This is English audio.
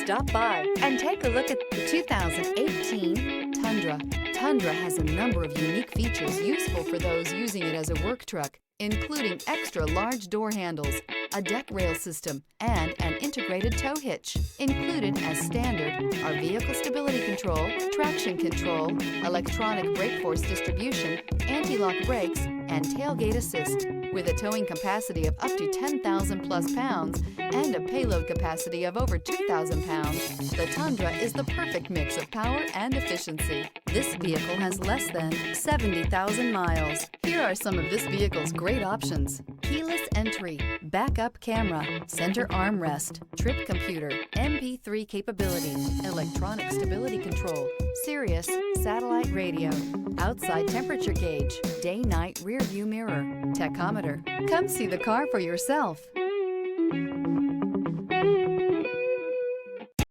Stop by and take a look at the 2018 Tundra. Tundra has a number of unique features useful for those using it as a work truck, including extra large door handles, a deck rail system, and an integrated tow hitch. Included as standard are vehicle stability control, traction control, electronic brake force distribution, anti-lock brakes, and tailgate assist. With a towing capacity of up to 10,000 plus pounds and a payload capacity of over 2,000 pounds, the Tundra is the perfect mix of power and efficiency. This vehicle has less than 70,000 miles. Here are some of this vehicle's great options: keyless entry, backup camera, center armrest, trip computer, MP3 capability, electronic stability control, Sirius satellite radio, outside temperature gauge, day-night rear view mirror, tachometer. Come see the car for yourself.